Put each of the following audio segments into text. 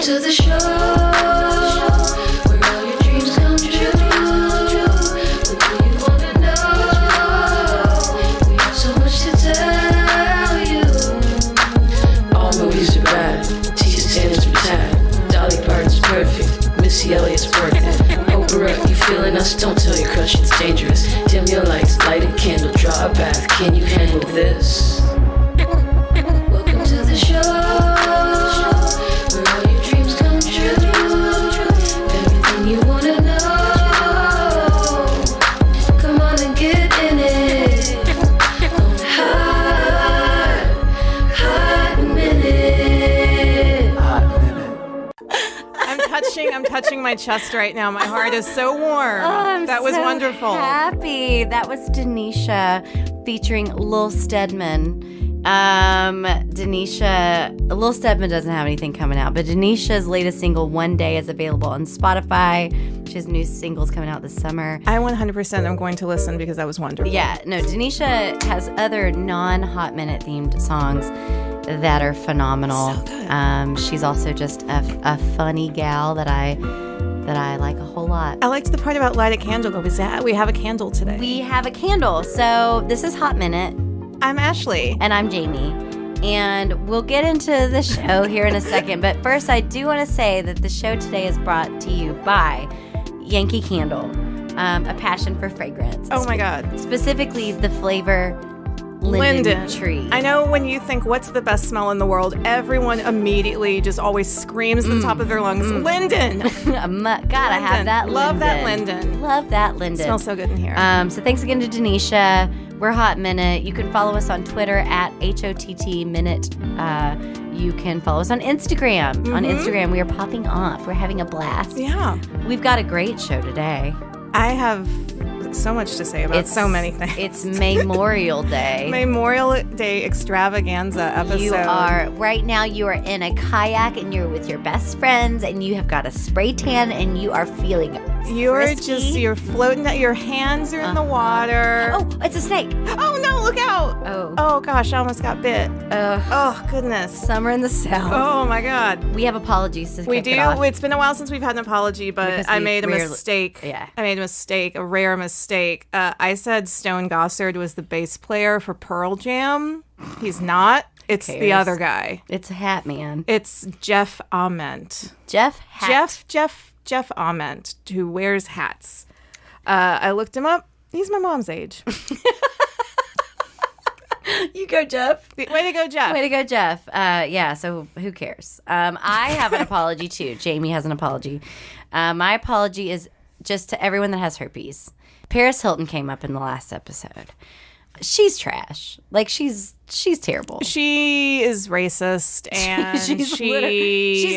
to the show where all your dreams come true. What do you wanna know? We have so much to tell you. All movies are bad. T.C. Sanders bad. Dolly Parton's perfect. Missy Elliott's working. Oprah, you feeling us? Don't tell your crush it's dangerous. Dim your lights, light a candle, draw a bath. Can you handle this? Welcome to the show where all your dreams come true. Everything you wanna know. Come on and get in it. On Hot Minute. Hot Minute. I'm touching my chest right now. My heart is so warm. I'm that was so wonderful. Happy. That was Denitia featuring Lil Steadman. Denitia, Lil Steadman doesn't have anything coming out, but Denitia's latest single, One Day, is available on Spotify. She has new singles coming out this summer. I 100% am going to listen because that was wonderful. Yeah, no, Denitia has other non-Hot Minute themed songs that are phenomenal. So good. She's also just a funny gal that I like a whole lot. I liked the part about light a candle because we have a candle today. We have a candle. So this is Hot Minute. I'm Ashley. And I'm Jamie. And we'll get into the show here in a second. But first, I do want to say that the show today is brought to you by Yankee Candle, a passion for fragrance. Oh my God. Specifically, the flavor linden tree. I know when you think what's the best smell in the world, everyone immediately just always screams at the top of their lungs, linden. Gotta have that linden. Love that linden. Love that linden. Smells so good in here. So thanks again to Denitia. We're Hot Minute. You can follow us on Twitter at HOTT Minute. You can follow us on Instagram. Mm-hmm. On Instagram, we are popping off. We're having a blast. Yeah. We've got a great show today. I have so much to say about so many things. It's Maymorial Day. Memorial Day extravaganza episode. Right now you are in a kayak and you're with your best friends and you have got a spray tan and you are feeling You're floating, your hands are in the water. Oh, it's a snake. Oh no, look out. Oh gosh, I almost got bit. Oh goodness. Summer in the South. Oh my God. We have apologies to We do. it off. It's been a while since we've had an apology, but I made a mistake. Yeah. I made a mistake, a rare mistake. I said Stone Gossard was the bass player for Pearl Jam. He's not. It's the other guy. It's a hat man. It's Jeff Ament. Jeff Ament, who wears hats. I looked him up. He's my mom's age. You go, Jeff. Way to go, Jeff. Way to go, Jeff. Yeah, so who cares? I have an apology, too. Jamie has an apology. My apology is just to everyone that has herpes. Paris Hilton came up in the last episode. She's trash. Like, she's terrible. She is racist, and she's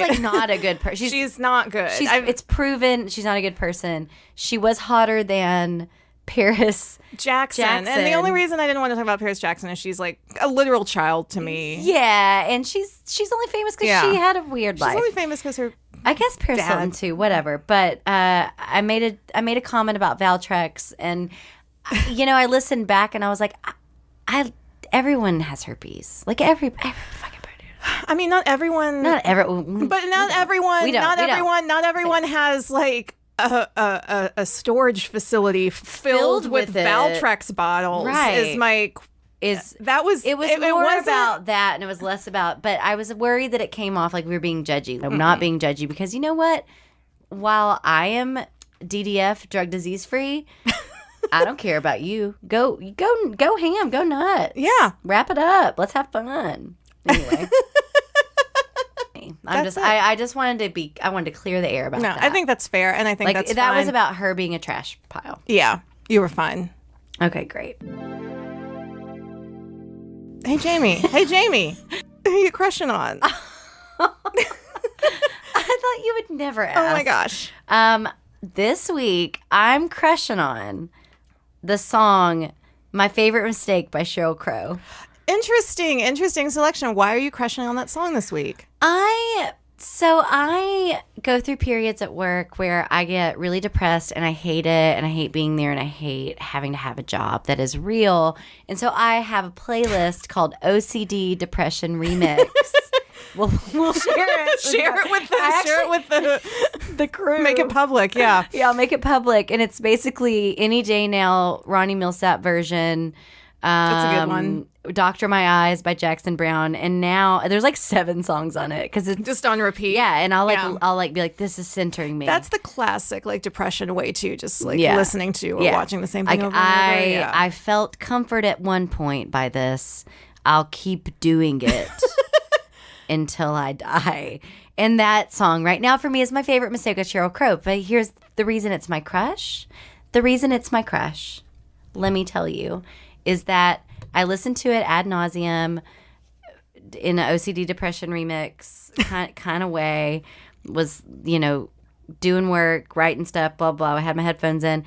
like not a good person. She's not good. It's proven she's not a good person. She was hotter than Paris Jackson. And the only reason I didn't want to talk about Paris Jackson is she's like a literal child to me. Yeah, and she's only famous because she had a weird life. She's only famous because her I guess Paris Hilton too, whatever. But I made a comment about Valtrex, and I listened back and I was like, everyone has herpes. Like every fucking person. I mean, not everyone. Not everyone. But not everyone. Not everyone has like a storage facility filled with Valtrex bottles. Right. It was more about that, and it was less about. But I was worried that it came off like we were being judgy. I'm not being judgy because you know what? While I am DDF, drug disease free, I don't care about you. Go ham, go nut. Yeah, wrap it up. Let's have fun. Anyway. I just wanted to clear the air about that. I think that's fair, and I think that's that fine. was about her being a trash pile. Yeah, you were fine. Okay, great. Hey Jamie, who are you crushing on? I thought you would never ask. Oh my gosh. This week I'm crushing on the song "My Favorite Mistake" by Sheryl Crow. Interesting selection. Why are you crushing on that song this week? I go through periods at work where I get really depressed and I hate it and I hate being there and I hate having to have a job that is real. And so I have a playlist called OCD Depression Remix. We'll share it. Share it with the crew. make it public. Yeah. Yeah, I'll make it public. And it's basically Any Day Now, Ronnie Millsap version. That's a good one. Doctor My Eyes by Jackson Browne. And now there's like 7 songs on it because it's Just on repeat. yeah. And I'll be like, this is centering me. That's the classic like depression way too. Just like Yeah. listening to or Yeah. watching the same thing like over and over. Yeah. I felt comfort at one point by this. I'll keep doing it until I die. And that song right now for me is my favorite mistake of Sheryl Crow. But here's the reason it's my crush. The reason it's my crush, let me tell you, is that I listened to it ad nauseum in an OCD depression remix kind of way. Was, doing work, writing stuff, blah, blah. I had my headphones in.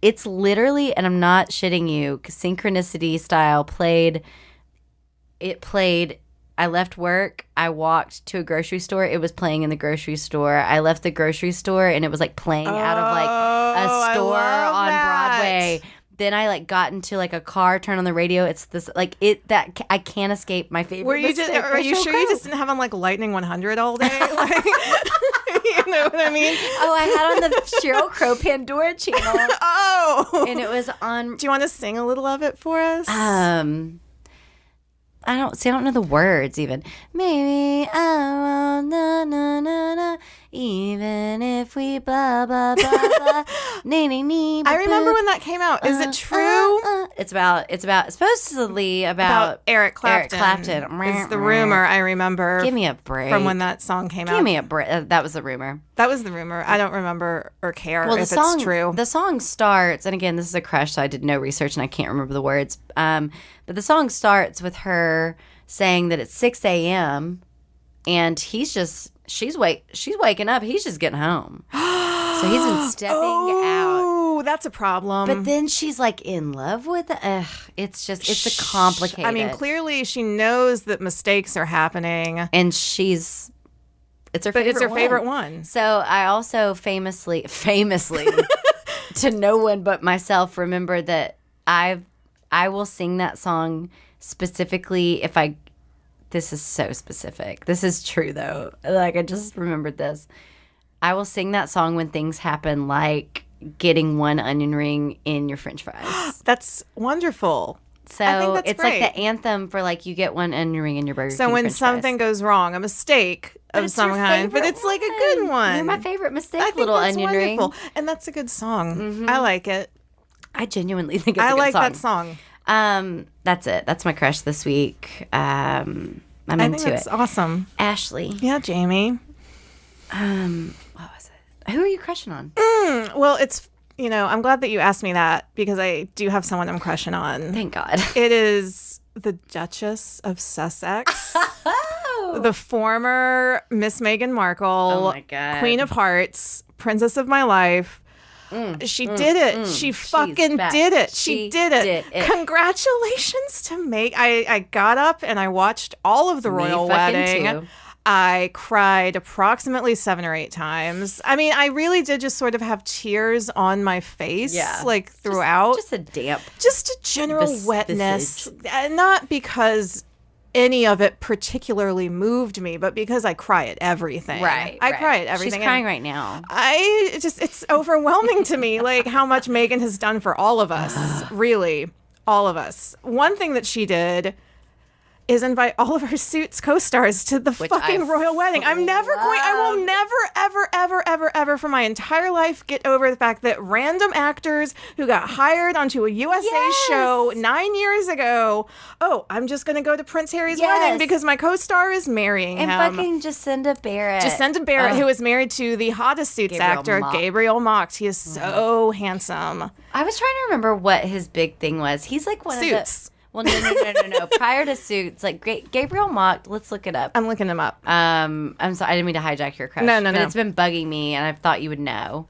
It's literally, and I'm not shitting you, synchronicity style played. I left work. I walked to a grocery store. It was playing in the grocery store. I left the grocery store and it was like playing out of like a store on Broadway. Then I like got into like a car, turned on the radio. It's this like it that I can't escape my favorite. Are you sure you just didn't have on like Lightning 100 all day? Like, you know what I mean? Oh, I had on the Sheryl Crow Pandora channel. Oh, And it was on. Do you want to sing a little of it for us? I don't know the words even. Maybe I won't, na, na, na, na, even if we blah, blah, blah, blah. I remember when that came out. Is it true? It's supposedly about Eric Clapton. Is the rumor I remember. Give me a break. From when that song came out. Give me a break. That was the rumor. That was the rumor. I don't remember or care Well, if it's true. The song starts, and again, this is a crush, so I did no research, and I can't remember the words. But the song starts with her saying that it's 6 a.m. and she's waking up. He's just getting home. So he's been stepping out. Oh, that's a problem. But then she's like in love with it. It's a complicated. I mean, clearly she knows that mistakes are happening. And it's her favorite one. So I also famously to no one but myself remember that I will sing that song specifically if I. This is so specific. This is true though. Like I just remembered this. I will sing that song when things happen, like getting one onion ring in your French fries. That's wonderful. So I think that's it's great. like the anthem for like you get one onion ring in your burger. So King when French something fries. goes wrong, a mistake of it's some your kind, but favorite it's like a good one. You're my favorite mistake, I think little that's onion wonderful. ring. And that's a good song. I like it. I genuinely think it's I a good like song. that song. That's it. That's my crush this week. I'm I into think that's it. awesome. Ashley. Yeah, Jamie. What was it? Who are you crushing on? Well, it's, I'm glad that you asked me that because I do have someone I'm crushing on. Thank God. It is the Duchess of Sussex, the former Miss Meghan Markle, Oh my God. Queen of Hearts, Princess of my life. She did it. She fucking back. did it. She She did it. did it. Congratulations to Meg. I got up and I watched all of the royal fucking wedding. too. I cried approximately 7 or 8 times. I mean, I really did just sort of have tears on my face, like throughout. Just a damp. Just a general wetness. Not because any of it particularly moved me, but because I cry at everything. I cry at everything. She's crying right now. It's overwhelming to me, like how much Meghan has done for all of us, really, all of us. One thing that she did is invite all of her Suits co-stars to the fucking royal wedding. I will never, ever, ever, ever, ever for my entire life get over the fact that random actors who got hired onto a USA show 9 years ago, I'm just going to go to Prince Harry's wedding because my co-star is marrying him. And fucking Jacinda Barrett. Who is married to the hottest Suits actor, Gabriel Macht. He is so handsome. I was trying to remember what his big thing was. He's like one Suits. of the... Well, no. Prior to Suits, like Gabriel Macht, let's look it up. I'm looking him up. I'm sorry, I didn't mean to hijack your crush. No. But it's been bugging me, and I thought you would know.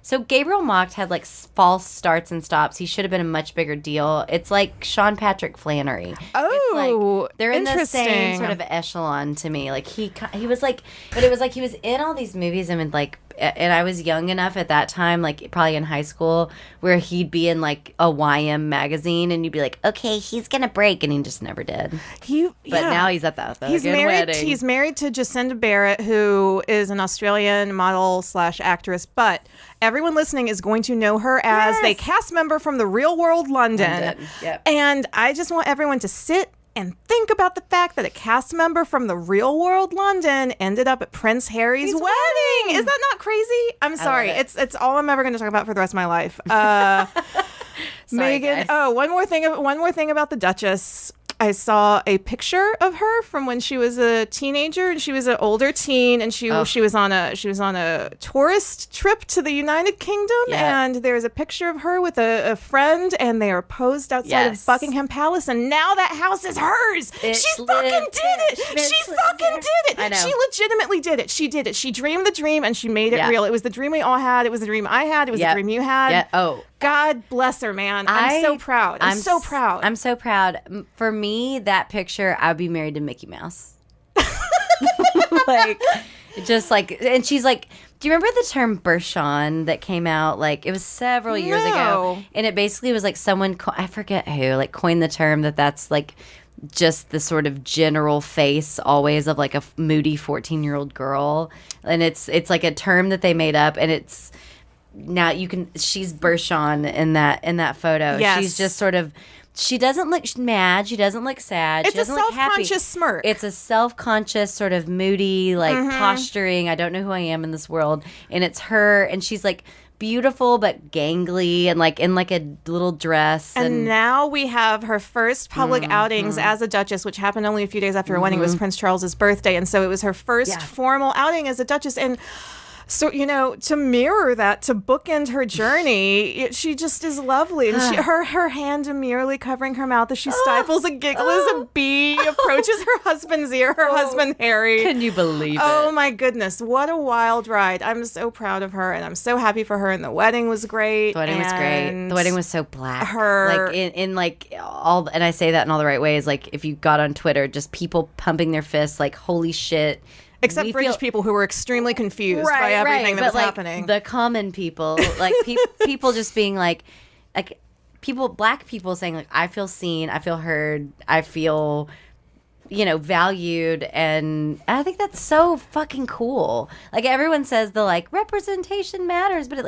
So Gabriel Macht had like false starts and stops. He should have been a much bigger deal. It's like Sean Patrick Flannery. Oh, like, they're in the same interesting. sort of echelon to me. Like he was like, but it was like he was in all these movies and would like and I was young enough at that time, like probably in high school, where he'd be in like a YM magazine, and you'd be like, okay, he's gonna break, and he just never did. But now he's at that he's good married. wedding. He's married to Jacinda Barrett, who is an Australian model / actress. But everyone listening is going to know her as a cast member from The Real World London. Yep. And I just want everyone to sit and think about the fact that a cast member from The Real World London ended up at Prince Harry's wedding. Is that not crazy? I'm sorry. It's all I'm ever going to talk about for the rest of my life. Sorry, Meghan. guys. Oh, one more thing about the Duchess. I saw a picture of her from when she was a teenager, and she was an older teen, and she was on a tourist trip to the United Kingdom, and there's a picture of her with a friend, and they are posed outside of Buckingham Palace, and now that house is hers. She fucking did it. She fucking did it. I know. She legitimately did it. She did it. She dreamed the dream, and she made it real. It was the dream we all had. It was the dream I had. It was the dream you had. Yeah. Oh. God bless her, man. I'm so proud. I'm so proud. I'm so proud. For me, that picture, I'd be married to Mickey Mouse. Like, just like, and she's like, do you remember the term Burshon that came out? Like, it was several years ago. And it basically was like someone, I forget who, like coined the term that's like just the sort of general face always of like a moody 14-year-old girl. And it's like a term that they made up, and it's, now she's Burshon in that photo. Yes. She's just sort of, she doesn't look mad, she doesn't look sad, It's she doesn't a look happy. self-conscious smirk. It's a self-conscious sort of moody, like posturing, I don't know who I am in this world. And it's her, and she's like beautiful but gangly, and like in like a little dress. And now we have her first public outings as a Duchess, which happened only a few days after her wedding. It was Prince Charles's birthday, and so it was her first formal outing as a Duchess. And so, to mirror that, to bookend her journey, she just is lovely. And her hand demurely covering her mouth as she stifles a giggle as a bee approaches her husband's ear, her husband Harry. Can you believe it? Oh my goodness, what a wild ride. I'm so proud of her, and I'm so happy for her, and the wedding was great. The wedding was great. The wedding was so black. Her, like in like all, and I say that in all the right ways. Like if you got on Twitter, just people pumping their fists, like holy shit. Except British people who were extremely confused by everything that was happening. The common people, like people just being like people, black people saying like, I feel seen, I feel heard, I feel, valued, and I think that's so fucking cool. Like everyone says the like representation matters, but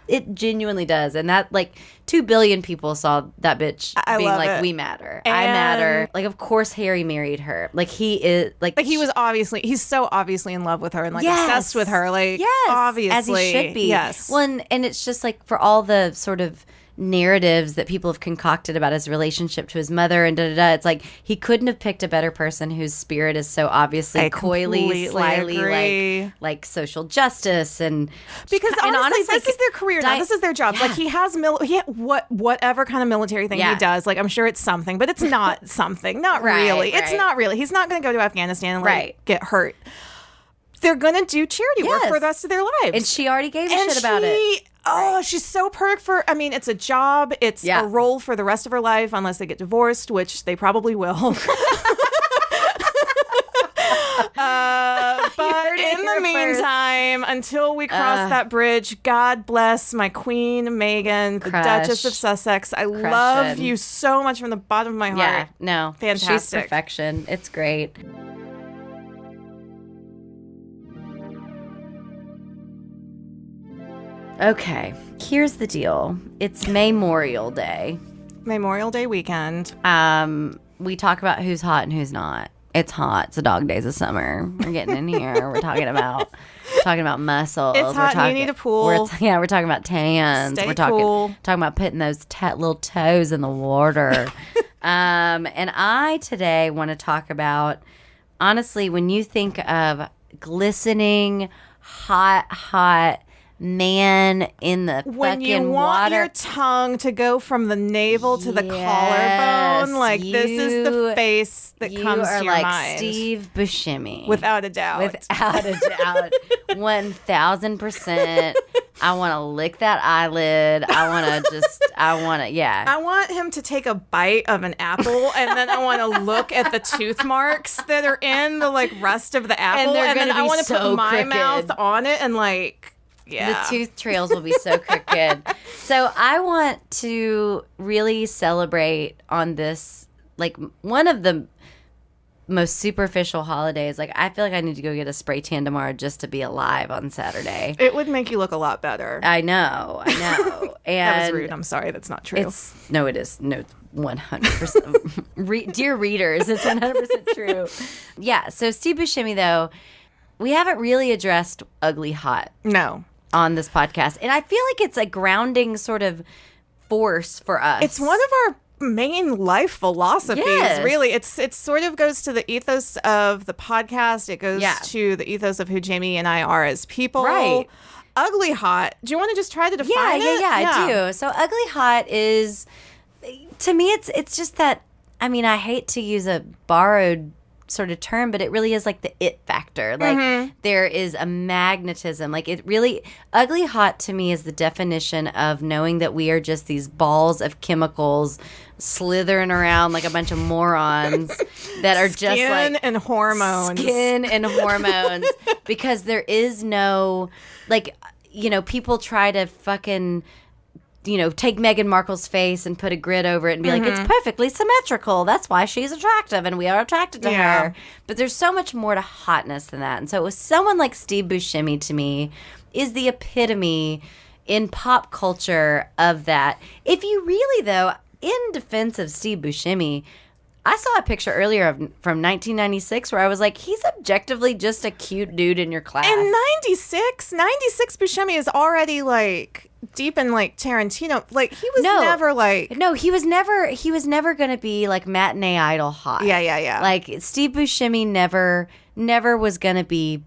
it genuinely does. And that like 2 billion people saw that bitch being like, it. We matter. I matter. Like, of course Harry married her. Like he is like he was he's so obviously in love with her and like obsessed with her. Like obviously. As he should be. Yes. Well, and it's just like for all the sort of narratives that people have concocted about his relationship to his mother and it's like he couldn't have picked a better person whose spirit is so obviously coyly, slyly like social justice, and because honestly this is their career now. This is their job. Yeah. Like he has whatever kind of military thing he does, like I'm sure it's something, but it's not something. Not really. It's not really. He's not going to go to Afghanistan and get hurt. They're going to do charity work for the rest of their lives. And she already gave a shit about it. Oh, she's so perfect for, it's a job. It's a role for the rest of her life, unless they get divorced, which they probably will. But in the meantime, until we cross that bridge, God bless my queen, Meghan, the Duchess of Sussex. I love you so much from the bottom of my heart. Yeah, no. Fantastic. She's perfection. It's great. Okay, here's the deal. It's Maymorial Day. Memorial Day weekend. We talk about who's hot and who's not. It's hot. It's the dog days of summer. We're getting in here. We're talking about muscles. It's hot. You need a pool. We're talking about tans. Stay we're talking cool. about putting those little toes in the water. And I today want to talk about, honestly, when you think of glistening, hot man in the when fucking you want water. your tongue to go from the navel to the collarbone, like this is the face that comes are to your like mind. Steve Buscemi. Without a doubt. Without a doubt. 1,000%. I want to lick that eyelid. I want him to take a bite of an apple, and then I want to look at the tooth marks that are in the like rest of the apple, they're and then gonna I be want to so put my crooked. mouth on it and like, The tooth trails will be so crooked. So I want to really celebrate on this, like one of the most superficial holidays. Like I feel like I need to go get a spray tan tomorrow just to be alive on Saturday. It would make you look a lot better. I know. And That was rude. I'm sorry. That's not true. it is. No, 100%. Dear readers, it's 100% true. Yeah. So Steve Buscemi, though, we haven't really addressed Ugly Hott No. on this podcast. And I feel like it's a grounding sort of force for us. It's one of our main life philosophies, Yes. really. It sort of goes to the ethos of the podcast. It goes to the ethos of who Jamie and I are as people. Right. Ugly Hott. Do you want to just try to define it? Yeah, I do. So Ugly Hott is, to me, it's just that, I mean, I hate to use a borrowed sort of term, but it really is like the it factor. Like there is a magnetism. Like it really, Ugly Hott to me is the definition of knowing that we are just these balls of chemicals slithering around like a bunch of morons that are just like and hormones. Skin and hormones. Because there is no, like, you know, people try to fucking, you know, take Meghan Markle's face and put a grid over it and be like, it's perfectly symmetrical. That's why she's attractive and we are attracted to her. But there's so much more to hotness than that. And so it was someone like Steve Buscemi to me is the epitome in pop culture of that. If you really, though, in defense of Steve Buscemi, I saw a picture earlier from 1996 where I was like, he's objectively just a cute dude in your class. In 96 Buscemi is already like deep in like Tarantino. Like he was never like he was never gonna be like matinee idol hot. Yeah. Like Steve Buscemi never was gonna be,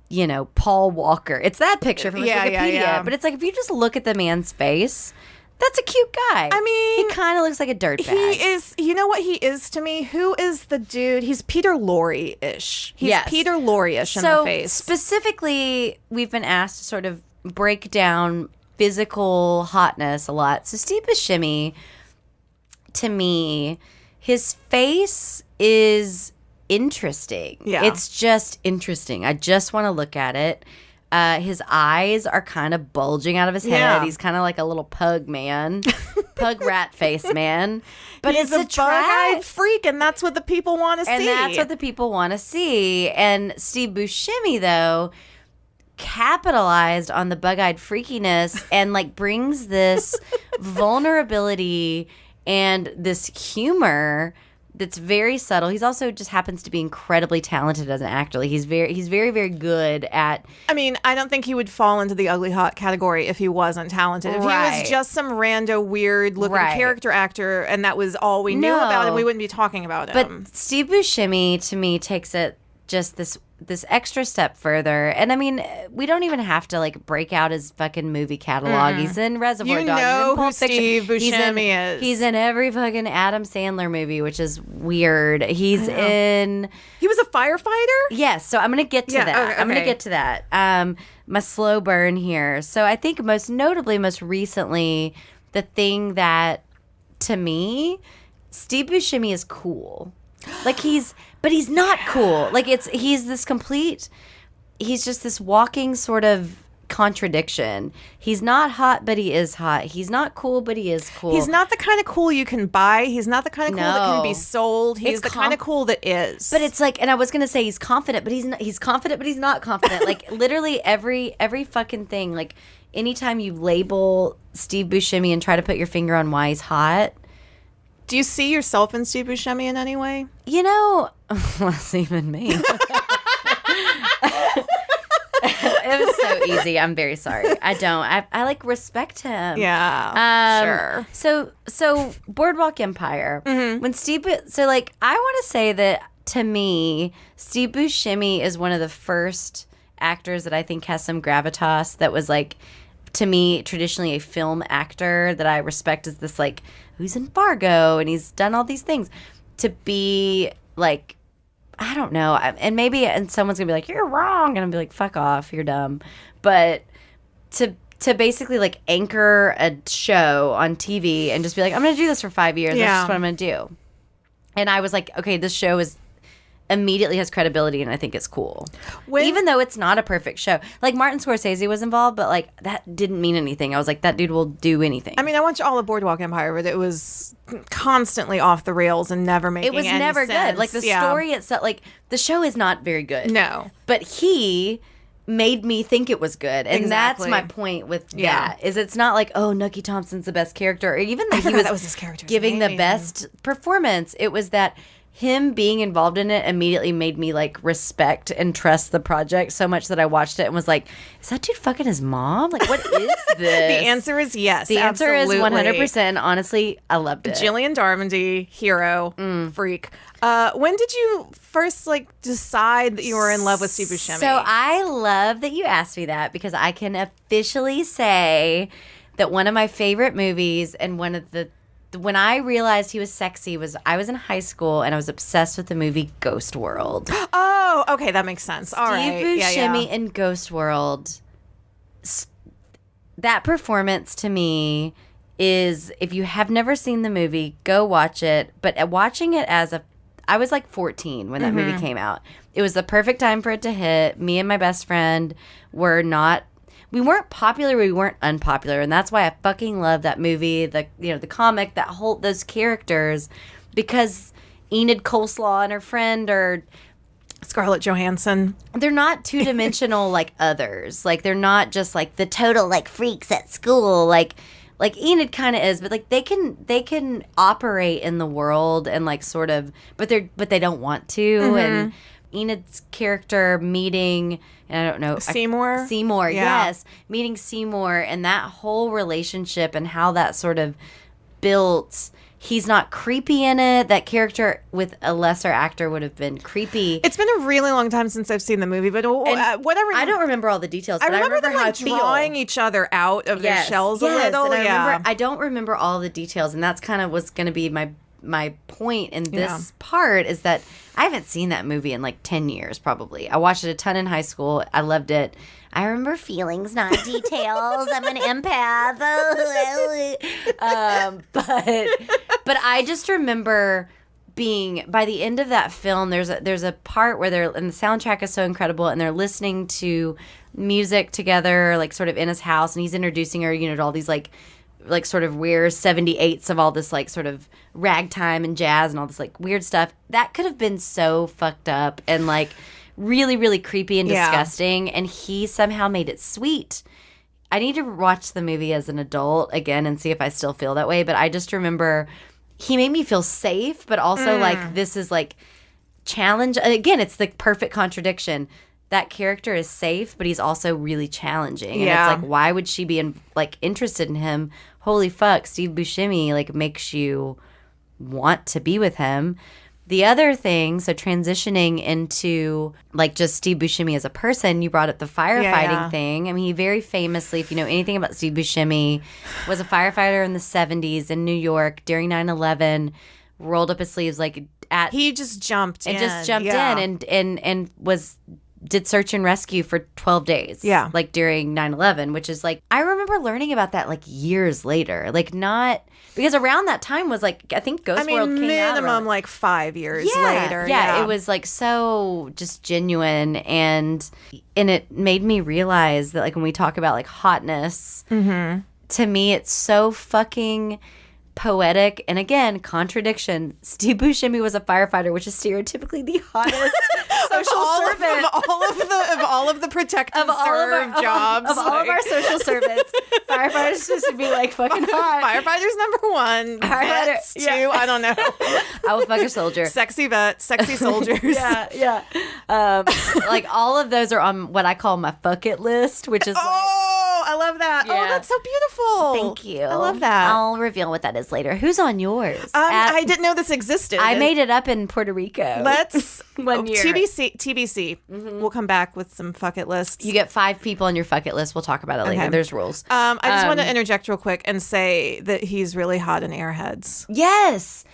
you know, Paul Walker. It's that picture from his Wikipedia. But it's like if you just look at the man's face, that's a cute guy. I mean, he kind of looks like a dirtbag. He is, you know what he is to me? Who is the dude? He's Peter Lorre-ish. He's Peter Lorre-ish in the face. Specifically, we've been asked to sort of break down physical hotness a lot. So Steve Buscemi, to me, his face is interesting. Yeah. It's just interesting. I just want to look at it. His eyes are kind of bulging out of his head. Yeah. He's kind of like a little pug man, pug rat face man. But he's it's a bug-eyed freak, and that's what the people want to see. And that's what the people want to see. And Steve Buscemi, though, capitalized on the bug-eyed freakiness and like brings this vulnerability and this humor that's very subtle. He's also just happens to be incredibly talented as an actor. Like he's very, very good at. I mean, I don't think he would fall into the Ugly Hott category if he wasn't talented. If he was just some rando, weird-looking character actor, and that was all we knew about him, we wouldn't be talking about him. But Steve Buscemi, to me, takes it just this extra step further. And I mean, we don't even have to like break out his fucking movie catalog. He's in Reservoir Dogs. You know who Steve Buscemi is. He's in every fucking Adam Sandler movie, which is weird. He's in. He was a firefighter? Yes. So I'm going to get to that. Okay. I'm going to get to that. My slow burn here. So I think most recently, the thing that to me, Steve Buscemi is cool. Like but he's not cool. Like he's just this walking sort of contradiction. He's not hot, but he is hot. He's not cool, but he is cool. He's not the kind of cool you can buy. He's not the kind of cool that can be sold. He's the kind of cool that is. But it's like, and I was gonna say he's confident, but he's not, he's confident, but he's not confident. Like literally every fucking thing. Like anytime you label Steve Buscemi and try to put your finger on why he's hot. Do you see yourself in Steve Buscemi in any way? You know, less even me. It was so easy. I'm very sorry. I don't. I like respect him. Yeah. Sure. So Boardwalk Empire. When Steve, so like I want to say that to me, Steve Buscemi is one of the first actors that I think has some gravitas that was like, to me, traditionally a film actor that I respect as this like, who's in Fargo and he's done all these things, to be like, I don't know. And maybe, and someone's going to be like, you're wrong. And I'm be like, fuck off. You're dumb. But to basically like anchor a show on TV and just be like, I'm going to do this for 5 years. That's just what I'm going to do. And I was like, okay, this show is immediately has credibility and I think it's cool. Even though it's not a perfect show. Like Martin Scorsese was involved, but like that didn't mean anything. I was like, that dude will do anything. I mean, I watched all of Boardwalk Empire, but it was constantly off the rails and never making any sense. It was never good. Like the story itself, like the show is not very good. No. But he made me think it was good. And that's my point with that, is it's not like, oh, Nucky Thompson's the best character, or even that that was his character's giving name. the best performance. It was that him being involved in it immediately made me like respect and trust the project so much that I watched it and was like, is that dude fucking his mom? Like, what is this? The answer is yes. The answer absolutely. is 100%. Honestly, I loved it. Gillian Darmondy, hero, freak. When did you first like decide that you were in love with Steve Buscemi? So I love that you asked me that, because I can officially say that one of my favorite movies and one of the when I realized he was sexy was I was in high school and I was obsessed with the movie Ghost World. Oh, okay, that makes sense. All right, Steve Buscemi in Ghost World. That performance to me is, if you have never seen the movie, go watch it. But watching it I was like 14 when that movie came out. It was the perfect time for it to hit. Me and my best friend we weren't popular, we weren't unpopular, and that's why I fucking love that movie, the comic, those characters, because Enid Coleslaw and her friend are Scarlett Johansson. They're not two-dimensional like others. Like they're not just like the total like freaks at school. Like Enid kind of is, but like they can operate in the world and like sort of, but they don't want to. And Enid's character meeting, and I don't know, Seymour, yes, meeting Seymour and that whole relationship and how that sort of built. He's not creepy in it. That character with a lesser actor would have been creepy. It's been a really long time since I've seen the movie, but whatever. I don't remember all the details. I But remember them how like drawing each other out of their shells a little. And I don't remember all the details, and that's kind of what's going to be my point in this part, is that I haven't seen that movie in like 10 years probably. I watched it a ton in high school. I loved it. I remember feelings, not details. I'm an empath. But I just remember being, by the end of that film, there's a part where and the soundtrack is so incredible, and they're listening to music together, like sort of in his house, and he's introducing her, to all these like sort of weird 78s of all this like sort of ragtime and jazz and all this like weird stuff. That could have been so fucked up and like really, really creepy and disgusting. And he somehow made it sweet. I need to watch the movie as an adult again and see if I still feel that way. But I just remember he made me feel safe, but also like this is like challenge. Again, it's the perfect contradiction. That character is safe, but he's also really challenging. And it's like, why would she be interested in him? Holy fuck, Steve Buscemi like makes you want to be with him. The other thing, so transitioning into like just Steve Buscemi as a person, you brought up the firefighting thing. I mean, he very famously, if you know anything about Steve Buscemi, was a firefighter in the 70s in New York during 9/11, rolled up his sleeves he just jumped in. And did search and rescue for 12 days. Yeah. Like during 9/11, which is like, I remember learning about that like years later. Like not, because around that time was like, I think Ghost World came out. Minimum like 5 years later. Yeah. It was like so just genuine. And it made me realize that like when we talk about like Hottness, to me, it's so fucking poetic. And again, contradiction. Steve Buscemi was a firefighter, which is stereotypically the hottest social servant of all of the protective jobs. Of all of our social servants, firefighters supposed to be like fucking hot. Firefighters number one. Vets two. I don't know. I will fuck a soldier. Sexy vets, sexy soldiers. Like all of those are on what I call my fuck it list, which is I love love that. Oh, Yeah. that's so beautiful. Thank you. I love that. I'll reveal what that is later. Who's on yours? I didn't know this existed. I made it up in Puerto Rico. Let's One year. TBC. We'll come back with some fuck it lists. You get 5 people on your fuck it list. We'll talk about it later. Okay. There's rules. I just want to interject real quick and say that he's really hot in Airheads. Yes.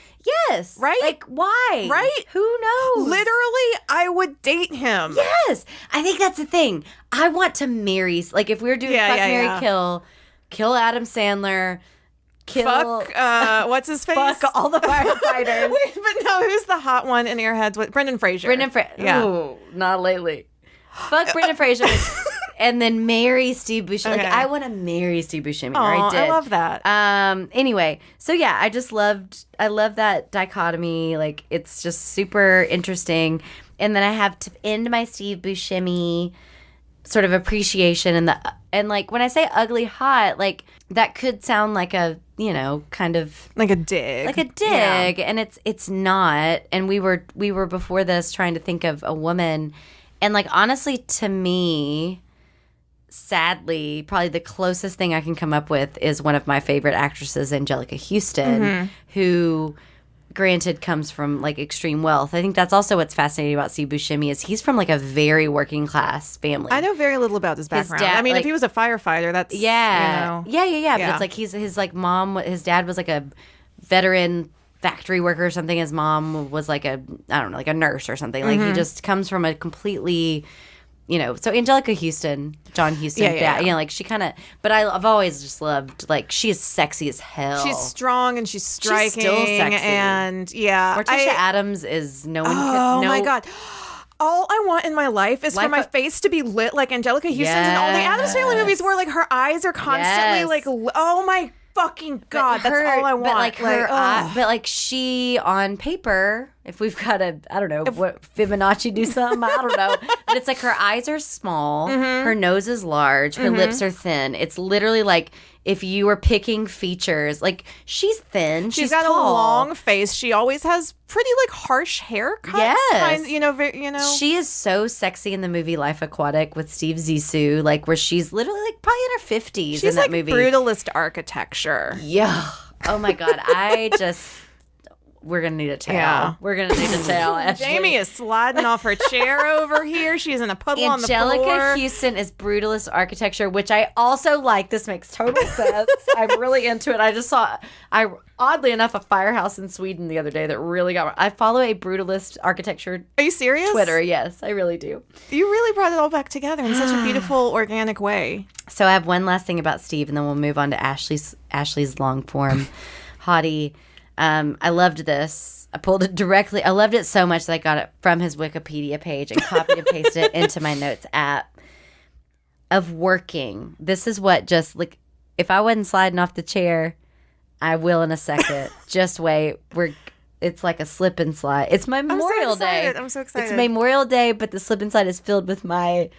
Right? Like, why? Right? Who knows? Literally, I would date him. Yes. I think that's the thing. I want to marry. Like, if we were doing fuck, marry, kill Adam Sandler, Fuck, what's his face? fuck all the firefighters. Wait, but no, who's the hot one in Airheads? With Brendan Fraser. Yeah. Ooh, not lately. Fuck Brendan Fraser. And then marry Steve Buscemi. Okay. Like, I want to marry Steve Buscemi. Aw, I did. I love that. Anyway, so yeah, I love that dichotomy. Like, it's just super interesting. And then I have to end my Steve Buscemi sort of appreciation and like when I say ugly hot, like that could sound like a, kind of like a dig. Yeah. And it's not. And we were before this trying to think of a woman, and like honestly to me, sadly, probably the closest thing I can come up with is one of my favorite actresses, Angelica Houston, who granted comes from like extreme wealth. I think that's also what's fascinating about Steve Buscemi is he's from like a very working class family. I know very little about his background. dad, I mean, like- if he was a firefighter, that's Yeah. you know. Yeah. But it's like his like mom, his dad was like a veteran factory worker or something. His mom was like a nurse or something. Like he just comes from a completely, so Angelica Houston, John Houston, Yeah. like she kind of, but I've always just loved, like, she is sexy as hell. She's strong and she's striking. She's still sexy. And yeah. Morticia Adams is no one Oh could, my God. All I want in my life is for my face to be lit like Angelica Houston's in all the Addams Family movies where like her eyes are constantly like, oh my fucking God, that's all I want. But like her, but like she on paper, if we've got to, I don't know, what Fibonacci do something, I don't know. But it's like her eyes are small, her nose is large, her lips are thin. It's literally like if you were picking features, like she's thin, she's got tall. a long face. She always has pretty like harsh haircuts. Yes. She She is so sexy in the movie Life Aquatic with Steve Zissou, like where she's literally like probably in her 50s she's in that like movie. brutalist architecture. Yeah. Oh my God. We're going to need a towel. Yeah. We're going to need a towel, Ashley. Jamie is sliding off her chair over here. She's in a puddle on the floor. Angelica Houston is brutalist architecture, which I also like. This makes total sense. I'm really into it. I just saw, oddly enough, a firehouse in Sweden the other day that really got. I follow a brutalist architecture Are you serious? Twitter. Yes, I really do. You really brought it all back together in such a beautiful, organic way. So I have one last thing about Steve, and then we'll move on to Ashley's long form hottie. I loved this. I pulled it directly. I loved it so much that I got it from his Wikipedia page and copied and pasted it into my notes app. Of working. This is what just like, if I wasn't sliding off the chair, I will in a second. Just wait. It's like a slip and slide. It's my Memorial Day. I'm so excited. It's Memorial Day, but the slip and slide is filled with my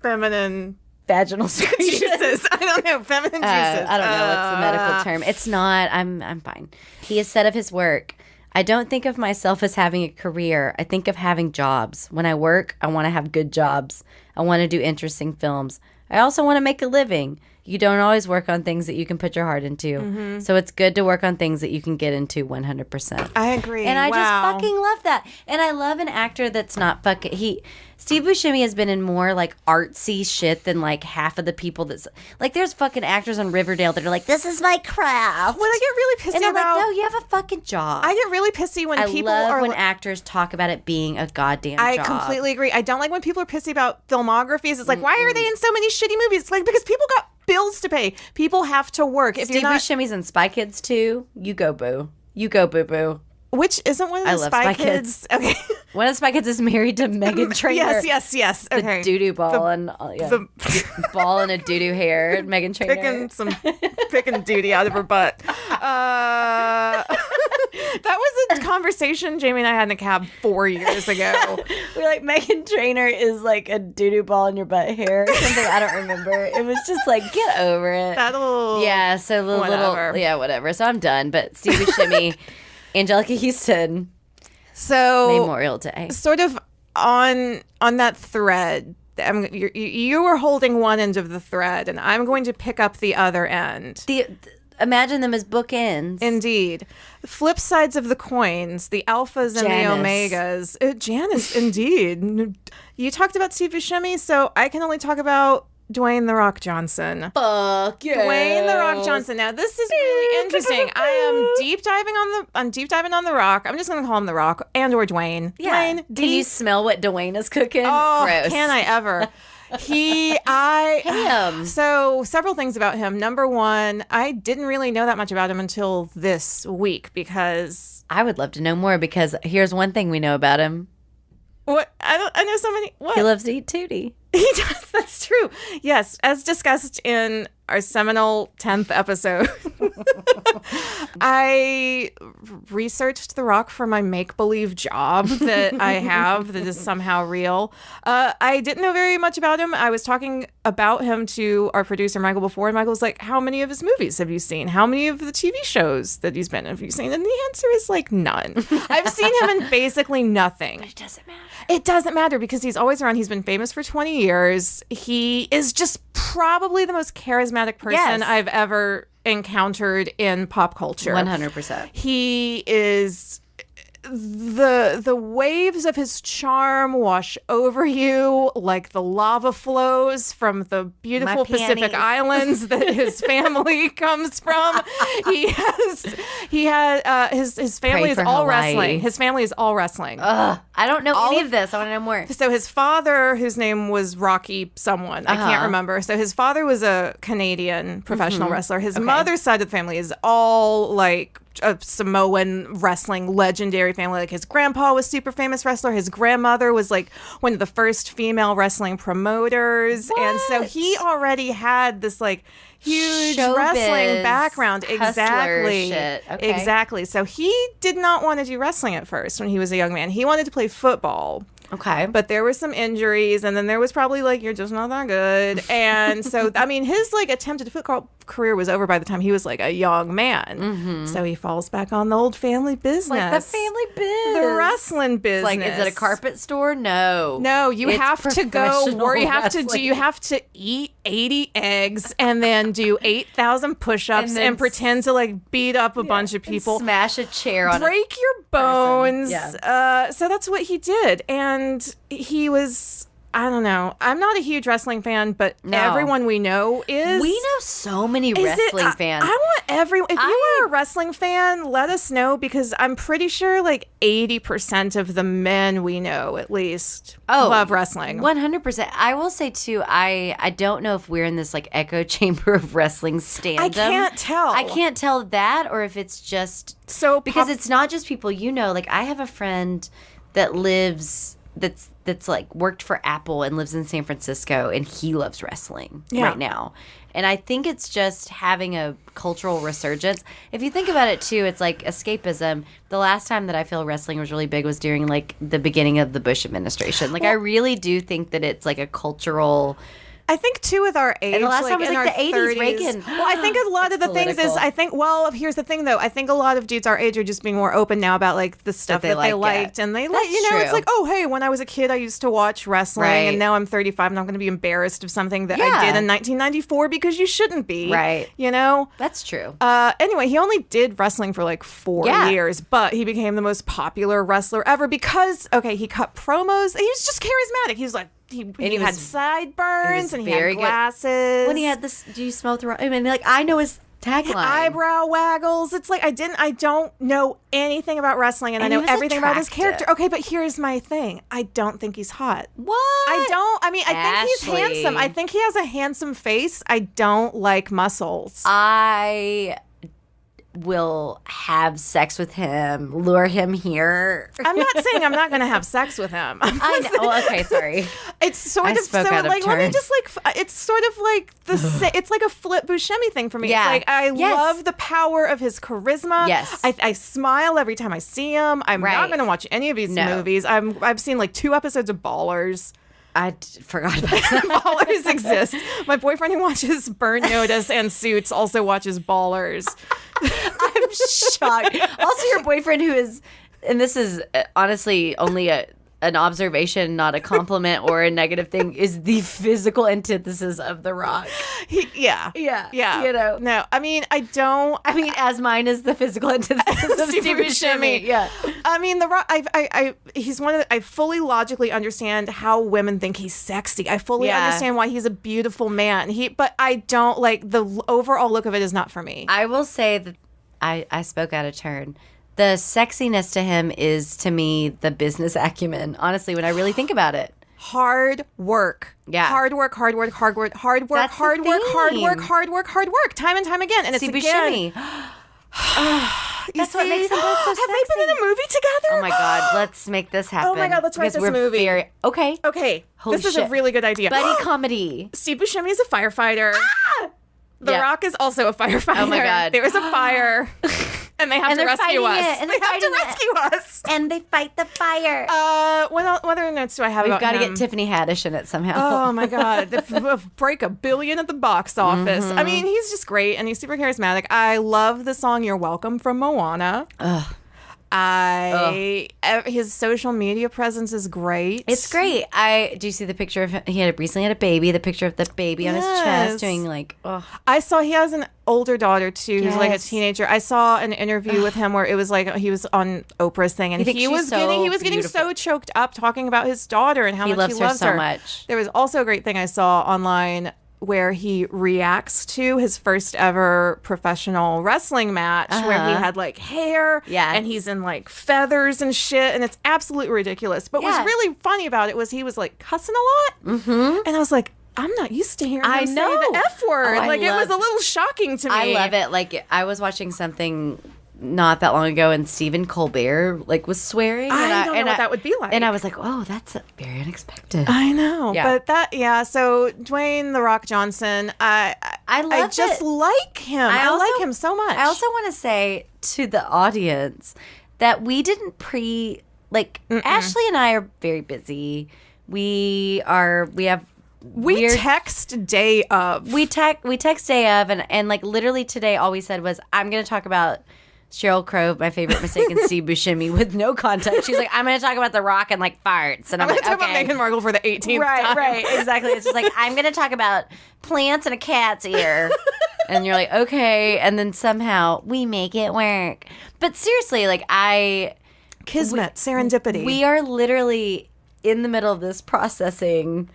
feminine vaginal secretions. juices. I don't know. Feminine juices. I don't know what's the medical term. It's not. I'm fine. He has said of his work, I don't think of myself as having a career. I think of having jobs. When I work, I want to have good jobs. I want to do interesting films. I also want to make a living. You don't always work on things that you can put your heart into. So it's good to work on things that you can get into 100%. I agree. And I just Wow. fucking love that. And I love an actor that's not fucking... Steve Buscemi has been in more like artsy shit than like half of the people that's... Like there's fucking actors on Riverdale that are like, this is my craft. What I get really pissy And I'm about... like, no, you have a fucking job. I get really pissy when I people love are... when actors talk about it being a goddamn I job. completely agree. I don't like when people are pissy about filmographies. It's like, why are they in so many shitty movies? It's like, because people got bills to pay. People have to work. If Steve you're not... Buscemi's in Spy Kids too. You go, boo. You go, boo, boo. Which isn't one of the I love Spy Spy Kids. Okay. One of the Spy Kids is married to Meghan Trainor. Yes. The Okay. doo-doo ball and ball and a doo-doo hair. Meghan Trainor. Picking duty out of her butt. That was a conversation Jamie and I had in the cab 4 years ago. We're like, Meghan Trainor is like a doo-doo ball in your butt hair or something. I don't remember. It was just like, get over it. That'll... Yeah, so whatever. So I'm done. But Steve Buscemi, Angelica Houston, So... Maymorial Day. Sort of on that thread, You are holding one end of the thread, and I'm going to pick up the other end. Imagine them as bookends. Indeed. The flip sides of the coins, the alphas and Janice. the omegas. Janice, indeed. You talked about Steve Buscemi, so I can only talk about Dwayne "The Rock" Johnson. Fuck yeah. Dwayne "The Rock" Johnson. Now, this is really interesting. I am deep diving on The Rock. I'm just going to call him The Rock or Dwayne. Yeah. Dwayne, Can you smell what Dwayne is cooking? Oh, Gross. can I ever? Him. So several things about him. Number one, I didn't really know that much about him until this week because I would love to know more because here's one thing we know about him. I know so many. What? He loves to eat tootie. He does. That's true. Yes, as discussed in our seminal 10th episode. I researched The Rock for my make-believe job that I have that is somehow real. I didn't know very much about him. I was talking about him to our producer, Michael, before, and Michael was like, how many of his movies have you seen? How many of the TV shows that he's been in have you seen? And the answer is like none. I've seen him in basically nothing. It doesn't matter. It doesn't matter because he's always around. He's been famous for 20 years. He is just probably the most charismatic person Yes. I've ever encountered in pop culture. 100%. He is the waves of his charm wash over you like the lava flows from the beautiful My Pacific panties. Islands that his family comes from. His family Pray is for all Hawaii. wrestling. His family is all wrestling. Ugh, I don't know any of this. I want to know more. So his father, whose name was Rocky someone, I can't remember. So his father was a Canadian professional wrestler. His mother's side of the family is all like a Samoan wrestling legendary family. Like his grandpa was super famous wrestler. His grandmother was like one of the first female wrestling promoters. And so he already had this like huge Showbiz, wrestling background. hustler Exactly. shit. Okay. Exactly. So he did not want to do wrestling at first when he was a young man. He wanted to play football. Okay. But there were some injuries, and then there was probably like, you're just not that good. And so, I mean, his like attempted football career was over by the time he was like a young man. So he falls back on the old family business. like the family biz. The wrestling business. Like, is it a carpet store? No. No, you It's have to go professional where you have to wrestling. do. You have to eat 80 eggs and then do 8,000 push-ups And and, then pretend to like beat up a bunch of people. Smash a chair on Break your bones. Yeah. So that's what he did. And he was, I don't know. I'm not a huge wrestling fan, but No. everyone we know is. We know so many Is it- wrestling fans. I want everyone. If you are a wrestling fan, let us know because I'm pretty sure like 80% of the men we know at least love wrestling. 100%. I will say too, I don't know if we're in this like echo chamber of wrestling standom. I can't tell. I can't tell that or if it's just So because it's not just people you know. Like I have a friend that lives that's like worked for Apple and lives in San Francisco and he loves wrestling right now. And I think it's just having a cultural resurgence. If you think about it too, it's like escapism. The last time that I feel wrestling was really big was during like the beginning of the Bush administration. Like I really do think that it's like a cultural. I think too with our age, And the last time was in like our the 80s, 30s, Reagan. Well, I think a lot of the things is political. here's the thing though. I think a lot of dudes our age are just being more open now about like the stuff they that they like it. liked and they That's like, you know, it's true. like, oh hey, when I was a kid, I used to watch wrestling, Right. and now I'm 35, and I'm going to be embarrassed of something that I Yeah. did in 1994 because you shouldn't be, Right. You know. That's true. Anyway, he only did wrestling for like 4 Yeah. years, but he became the most popular wrestler ever because, he cut promos. He was just charismatic. He was like, he he had was- sideburns and he very had good. glasses. When he had this, do you smell the? I mean, like I know his tagline. eyebrow waggles. It's like I don't know anything about wrestling and I And he know was everything about his attractive. character. Okay, but here's my thing. I don't think he's hot. What? I think he's Ashley. handsome. I think he has a handsome face. I don't like muscles. I will have sex with him, lure him here. I'm not saying I'm not going to have sex with him. I know. Well, okay, sorry. It's sort I of spoke so out of like let me turn. just like it's sort of like it's like a Flip Buscemi thing for me. Yeah. It's like I Yes. love the power of his charisma. Yes. I smile every time I see him. I'm Right. not going to watch any of his No. movies. I've seen like 2 episodes of Ballers. Forgot about that. Ballers exist. My boyfriend who watches Burn Notice and Suits also watches Ballers. I'm shocked. Also, your boyfriend who is, and this is honestly only an observation, not a compliment or a negative thing, is the physical antithesis of The Rock. Yeah. Yeah. You know. No, I mean, As mine is the physical antithesis of Steve Steve Buscemi. Buscemi. Yeah. I mean, The Rock, he's one of the, I fully logically understand how women think he's sexy. I fully understand why he's a beautiful man. But I don't, like, the overall look of it is not for me. I will say that I spoke out of turn. The sexiness to him is, to me, the business acumen, honestly, when I really think about it. Hard work. Yeah. Hard work. Time and time again. And it's See, again. Buscemi. That's what makes them both so Have they been in a movie together? Oh my God, let's make this happen. Oh my God, let's write because this we're movie. Okay. Holy this is shit. a really good idea. Buddy comedy. Steve Buscemi is a firefighter. The Yeah. Rock is also a firefighter. Oh my God. There is a fire. And they have to they're rescue fighting us. it, and They they're have to fighting rescue us. And they fight the fire. What other notes do I have We've about got to him? get Tiffany Haddish in it somehow. Oh my God. Break $1 billion at the box office. I mean, he's just great and he's super charismatic. I love the song You're Welcome from Moana. Ugh. His social media presence is great. It's great. Do you see the picture of him? He recently had a baby, the picture of the baby on his chest doing like, I saw he has an older daughter too who's like a Yes. teenager. I saw an interview with him where it was like he was on Oprah's thing and You think he she's was so getting beautiful. so choked up talking about his daughter and how He much loves he her loves so much. There was also a great thing I saw online where he reacts to his first ever professional wrestling match where he had like hair and he's in like feathers and shit and it's absolutely ridiculous. But what's really funny about it was he was like cussing a lot. And I was like, I'm not used to hearing him say the F word. Oh, Like it was a little shocking to me. I love it. Like I was watching something not that long ago and Stephen Colbert like was swearing. I don't know what that would be like. And I was like, oh, that's very unexpected. I know. Yeah. But so Dwayne "The Rock" Johnson, I just like him. I like him so much. I also want to say to the audience that we didn't Ashley and I are very busy. We text day of. We text day of and like literally today all we said was I'm going to talk about Sheryl Crow, my favorite mistake, and Steve Buscemi with no context. She's like, I'm going to talk about The Rock and like farts. And I'm like, talk okay. about Meghan Markle for the 18th time. Right, exactly. It's just like, I'm going to talk about plants and a cat's ear. And you're like, okay. And then somehow we make it work. But seriously, like Kismet, serendipity. We are literally in the middle of this processing.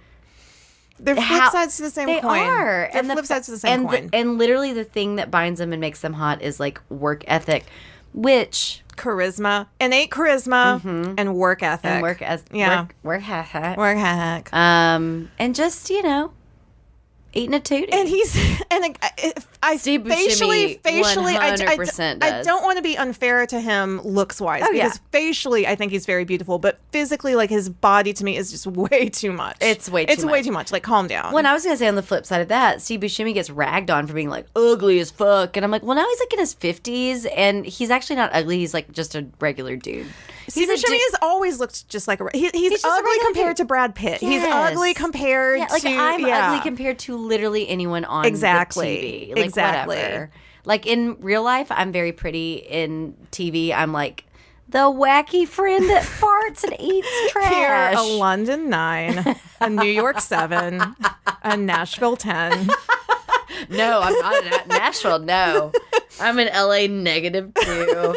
They're flip sides to the same coin. They are. They're flip sides to the same coin. And literally the thing that binds them and makes them hot is like work ethic, which... Charisma, innate charisma, and work ethic. And work ethic. Work ethic. And just, eating a tootie. And I Steve facially, Buscemi 100% I don't want to be unfair to him looks wise because facially I think he's very beautiful, but physically like his body to me is just way too much. It's way too much. Like calm down. When I was gonna say on the flip side of that, Steve Buscemi gets ragged on for being like ugly as fuck, and I'm like, well, now he's like in his 50s, and he's actually not ugly. He's like just a regular dude. Steve Buscemi has always looked just like he's just a ugly regular compared dude. to Brad Pitt. Yes. He's ugly compared like to I'm ugly compared to literally anyone on the TV. Like, whatever. Like in real life, I'm very pretty. In TV, I'm like the wacky friend that farts and eats trash. Here, a London 9, a New York 7, a Nashville 10. No, I'm not in Nashville. No, I'm in LA -2.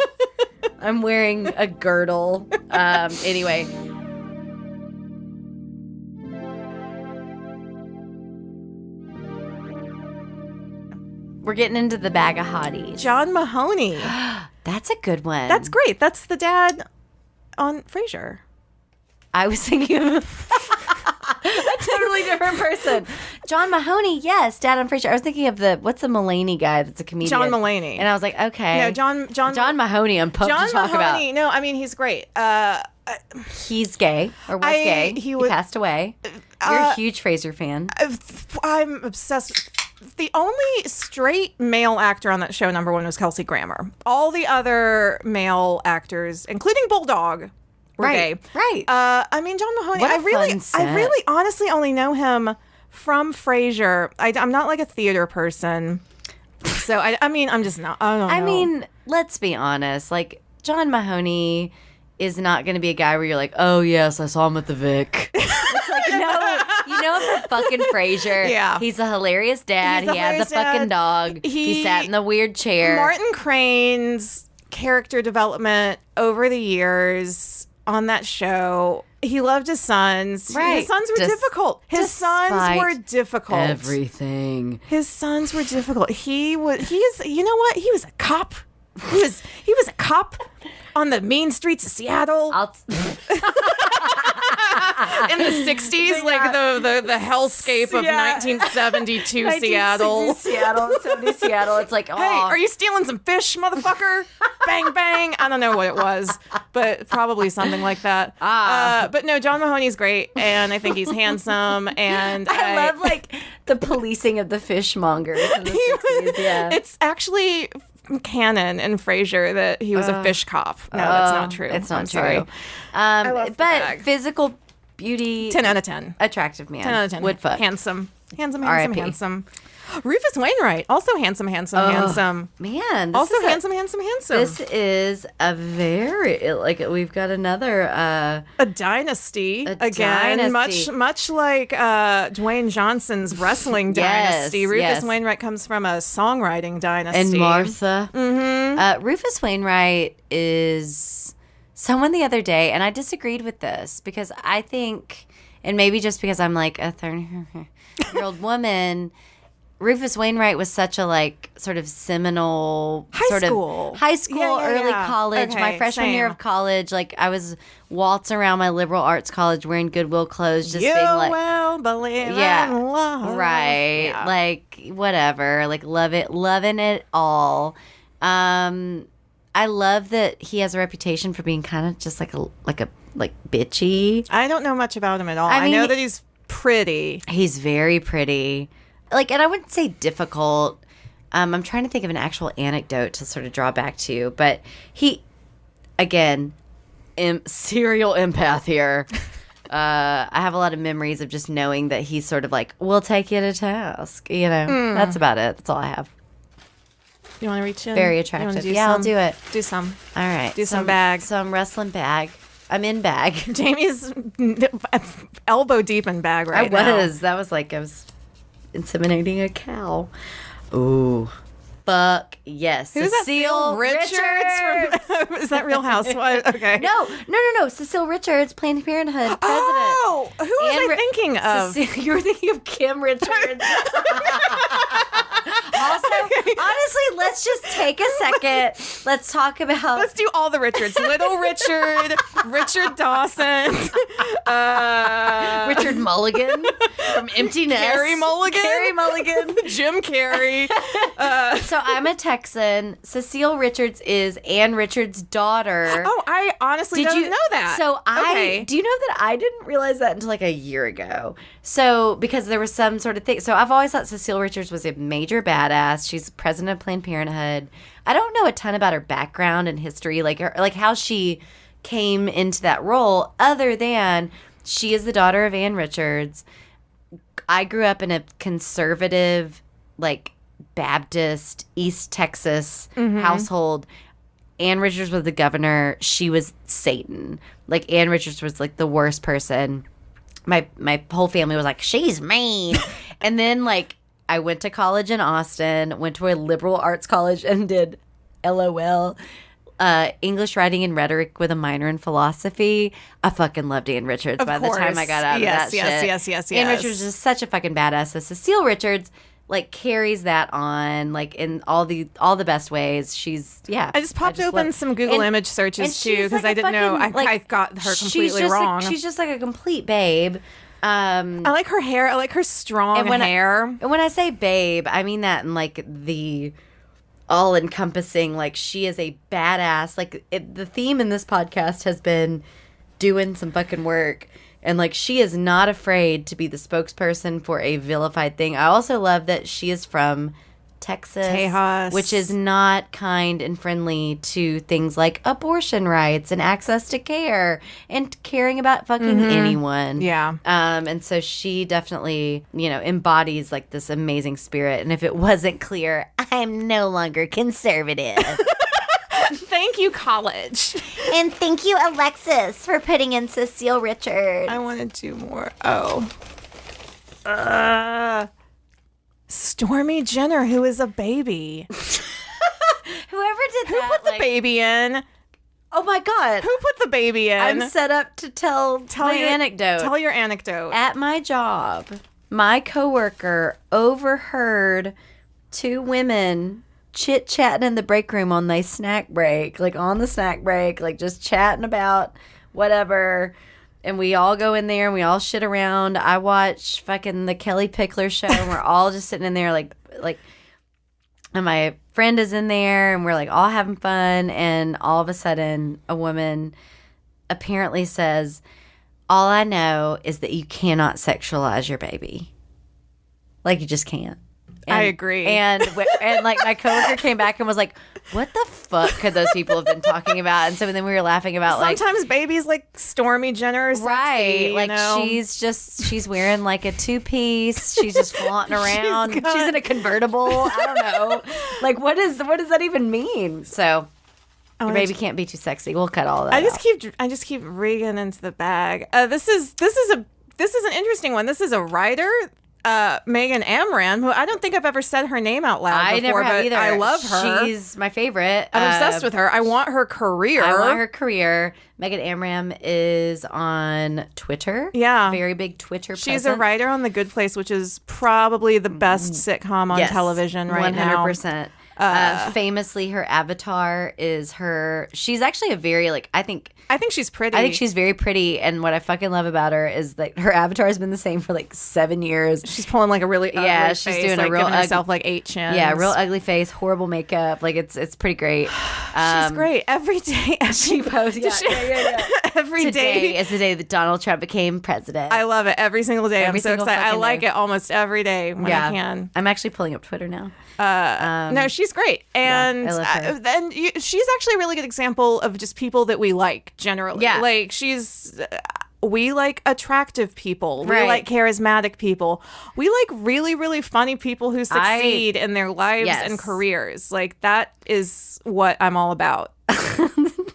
I'm wearing a girdle. Anyway. We're getting into the Bag of Hotties. John Mahoney. That's a good one. That's great. That's the dad on Frasier. I was thinking of a totally different person. John Mahoney, yes, dad on Frasier. I was thinking of what's the Mulaney guy that's a comedian? John Mulaney. And I I was like, okay. No, John Mahoney, I'm pumped to talk Mahoney, about. No, I mean, he's great. He's gay, or was gay. He passed away. You're a huge Frasier fan. I'm obsessed. The only straight male actor on that show, number one, was Kelsey Grammer. All the other male actors, including Bulldog, were gay. Right. I mean, John Mahoney. What a fun set. I really, honestly, only know him from Frasier. I'm not like a theater person, so I mean, I'm just not. I don't know. I mean, let's be honest. Like John Mahoney is not going to be a guy where you're like, oh, yes, I saw him at the Vic. It's like, no, you know him from fucking Frasier. Yeah. He's a hilarious dad. He's a He had the hilarious dad. fucking dog. He sat in the weird chair. Martin Crane's character development over the years on that show, he loved his sons. Right. His sons were difficult. His sons Despite were difficult. everything. His sons were difficult. You know what? He was a cop. He was a cop on the mean streets of Seattle in the 60s, like the hellscape of 1972 Seattle. 70 Seattle. It's like, oh. Hey, are you stealing some fish, motherfucker? Bang, bang. I don't know what it was, but probably something like that. But no, John Mahoney's great, and I think he's handsome. And I love, like, the policing of the fishmongers in the 60s. Yeah. It's actually canon in Frasier that he was a fish cop. No, that's not true. It's not I'm true. sorry. love the But bag. physical beauty, 10 out of 10. attractive man. 10 out of 10. Would fuck. Handsome. R.I.P. Handsome. Rufus Wainwright, also handsome. Man, this Also is handsome. This is a very, like, we've got another, A dynasty again, dynasty. much like Dwayne Johnson's wrestling Yes, dynasty. Rufus yes. Wainwright comes from a songwriting dynasty. and Martha. Mm-hmm. Rufus Wainwright is someone the other day, and I disagreed with this because I think, and maybe just because I'm like a 30-year-old woman, Rufus Wainwright was such a, like, sort of seminal High sort school. of high school, Yeah, early yeah. college. Okay, My freshman year same. of college, like, I was waltzing around my liberal arts college wearing Goodwill clothes, just You being like, will believe Yeah. in love. right, Yeah. like, whatever, like, loving it all. I love that he has a reputation for being kind of just like bitchy. I don't know much about him at all. I I know mean- that he's pretty. He's very pretty. Like, and I wouldn't say difficult. I'm trying to think of an actual anecdote to sort of draw back to, but he, again, serial empath here. I have a lot of memories of just knowing that he's sort of like, we'll take you to task. You know, that's about it. That's all I have. You want to reach in? Very You wanna attractive. do Yeah, I'll some? do it. Do some. All right. Do some bag. Some wrestling bag. I'm in bag. Jamie's elbow deep in bag right now. That was like I was inseminating a cow. Ooh. Fuck yes. Who's Cecile that? Cecile Richards? From, is that Real Housewives? Okay. No. Cecile Richards, Planned Parenthood president. Oh, who was I thinking of? You were thinking of Kim Richards. Also, honestly, let's just take a second. Let's talk about. Let's do all the Richards. Little Richard, Richard Dawson, Richard Mulligan from Empty Nest. Carrie Mulligan, Jim Carrey. So I'm a Texan. Cecile Richards is Ann Richards' daughter. Oh, I honestly didn't know that. So Okay. do you know that I didn't realize that until like a year ago. So because there was some sort of thing. So I've always thought Cecile Richards was a major badass. She's president of Planned Parenthood. I don't know a ton about her background and history, like how she came into that role, other than she is the daughter of Ann Richards. I grew up in a conservative, like, Baptist East Texas household. Ann Richards was the governor. She was Satan. Like, Ann Richards was like the worst person. My whole family was like, she's mean. And then, like, I went to college in Austin, went to a liberal arts college and did LOL, English writing and rhetoric with a minor in philosophy. I fucking loved Ann Richards Of by the time I course. got out of that shit. Yes. Ann Richards is just such a fucking badass. So Cecile Richards, like, carries that on, like, in all the best ways. She's, yeah. I just popped open some Google image searches too she's because like I a didn't know. fucking, I like, got her she's completely just wrong. she's just like a complete babe. I like her hair. I like her strong hair. And when I say babe, I mean that in, like, the all-encompassing, like, she is a badass. Like, the theme in this podcast has been doing some fucking work. And, like, she is not afraid to be the spokesperson for a vilified thing. I also love that she is from Texas, Tejas. which is not kind and friendly to things like abortion rights and access to care and caring about fucking anyone. Yeah. And so she definitely, you know, embodies, like, this amazing spirit. And if it wasn't clear, I'm no longer conservative. Thank you, college. And thank you, Alexis, for putting in Cecile Richards. I want to do more. Stormy Jenner, who is a baby. Whoever did Who that, put the baby in? Oh my God. Who put the baby in? I'm set up to tell my your anecdote. Tell your anecdote. At my job, my coworker overheard two women chit-chatting in the break room on the snack break, like just chatting about whatever. And we all go in there and we all shit around. I watch fucking the Kelly Pickler show and we're all just sitting in there like, and my friend is in there and we're like all having fun. And all of a sudden a woman apparently says, all I know is that you cannot sexualize your baby. Like you just can't. And, I agree. And like my coworker came back and was like, what the fuck could those people have been talking about? And so then we were laughing about Sometimes babies like Stormy Jenner are sexy, right. you Like know? she's wearing like a 2-piece. She's just flaunting around. She's in a convertible. I don't know. Like what does that even mean? So your baby can't be too sexy. We'll cut all that. I just keep rigging into the bag. This is an interesting one. This is a writer, Meghan Amram, who I don't think I've ever said her name out loud I before, never have but either. I love her. She's my favorite. I'm obsessed with her. I want her career. Meghan Amram is on Twitter. Yeah. Very big Twitter She's presence. a writer on The Good Place, which is probably the best sitcom on television right now. 100%. Famously, her avatar is her. She's actually a very I think she's pretty. I think she's very pretty, and what I fucking love about her is that her avatar has been the same for 7 years. She's pulling like a really ugly she's face, doing a real giving herself 8 chins. Yeah, real ugly face, horrible makeup. It's pretty great. She's great every day. She posts. Yeah. Every Today day is the day that Donald Trump became president. I love it every single day. Every I'm so single excited. I fucking like day. it almost every day when I can. I'm actually pulling up Twitter now. No, she's great, and I love her. then she's actually a really good example of just people that we like generally. Yeah. Like she's. We like attractive people. Right. We like charismatic people. We like really, really funny people who succeed in their lives and careers. Like that is what I'm all about.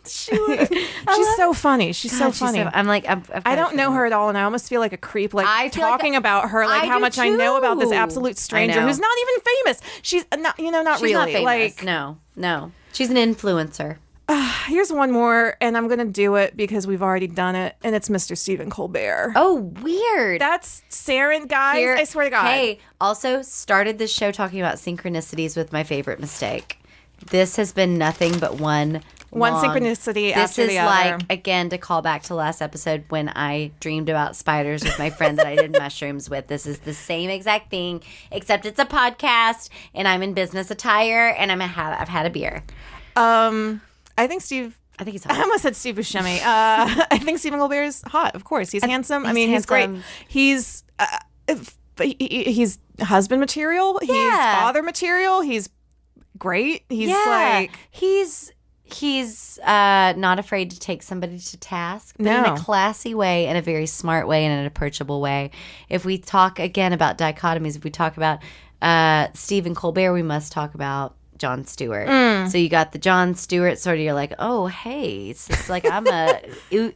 She's so funny. She's so funny. I don't know her at all, and I almost feel like a creep, I feel talking about her, I how do much I know about this too. absolute stranger I know. who's not even famous. She's not, not She's really. not famous. Like, No. She's an influencer. here's one more, and I'm gonna do it because we've already done it, and it's Mr. Stephen Colbert. Oh, weird. That's Saren, guys. I swear to God. Hey, also started this show talking about synchronicities with my favorite mistake. This has been nothing but one synchronicity after the other. This is again, to call back to last episode when I dreamed about spiders with my friend that I did mushrooms with. This is the same exact thing, except it's a podcast, and I'm in business attire, and I've had a beer. I think he's hot. I almost said Steve Buscemi. I think Stephen Colbert is hot. Of course, he's handsome. He's great. He's husband material. He's father material. He's great. He's he's not afraid to take somebody to task, but in a classy way, in a very smart way, and in an approachable way. If we talk again about dichotomies, if we talk about Stephen Colbert, we must talk about Jon Stewart. So you got the Jon Stewart sort of, you're like, oh, hey, it's just like I'm a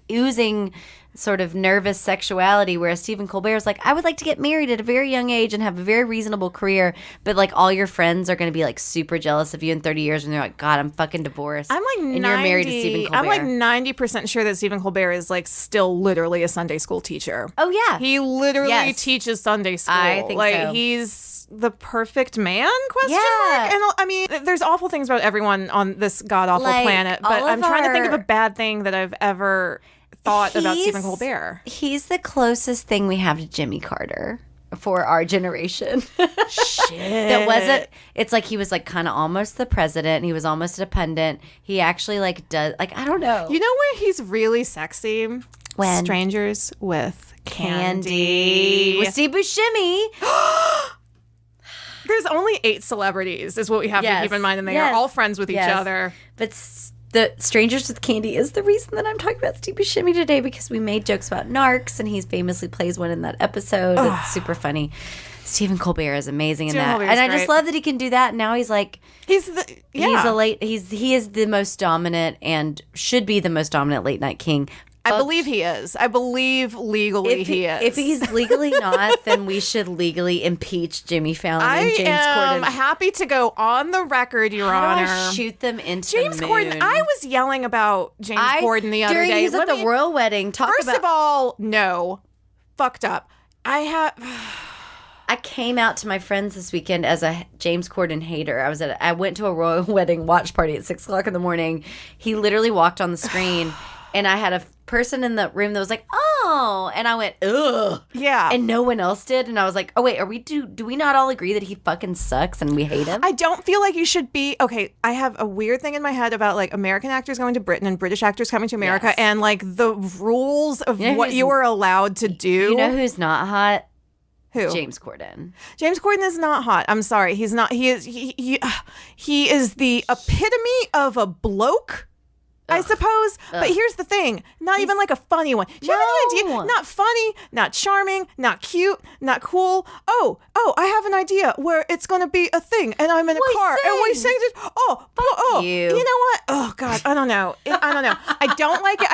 oozing sort of nervous sexuality, whereas Stephen Colbert is like, I would like to get married at a very young age and have a very reasonable career, but all your friends are going to be super jealous of you in 30 years and they're like, God, I'm fucking divorced. I'm and you're married to Stephen Colbert. I'm 90% sure that Stephen Colbert is still literally a Sunday school teacher. Oh yeah, he literally teaches Sunday school. I think so. He's the perfect man? Yeah. And there's awful things about everyone on this god awful planet, but I'm trying to think of a bad thing that I've ever thought about Stephen Colbert. He's the closest thing we have to Jimmy Carter for our generation. Shit. That wasn't. It's he was kind of almost the president. He was almost a pundit. He actually does I don't know. You know where he's really sexy? When Strangers with Candy with Steve Buscemi. There's only 8 celebrities, is what we have to keep in mind, and they are all friends with each other. But the Strangers with Candy is the reason that I'm talking about Steve Buscemi today, because we made jokes about narcs, and he famously plays one in that episode. It's super funny. Stephen Colbert is amazing in that, and I just love that he can do that. And now he's like, he is the most dominant and should be the most dominant late night king. I believe he is. I believe legally he is. If he's legally not, then we should legally impeach Jimmy Fallon and James Corden. I am happy to go on the record, Your Honor. How do I shoot them into James the moon? Corden. I was yelling about James Corden the other day. He was at the royal wedding. First of all, no. Fucked up. I came out to my friends this weekend as a James Corden hater. I went to a royal wedding watch party at 6 o'clock in the morning. He literally walked on the screen, and I had a person in the room that was like, "Oh," and I went, "Ugh," yeah, and no one else did. And I was like, "Oh wait, do we not all agree that he fucking sucks and we hate him?" I don't feel like you should be okay. I have a weird thing in my head about like American actors going to Britain and British actors coming to America, and like the rules of what you are allowed to do. You know who's not hot? Who? James Corden. James Corden is not hot. I'm sorry. He's not. He is the epitome of a bloke, I suppose. But here's the thing. Not even like a funny one. Do you have any idea? Not funny, not charming, not cute, not cool. Oh, I have an idea where it's going to be a thing, and I'm in a car, and we sing this. You know what? Oh, God. I don't know. I don't like it.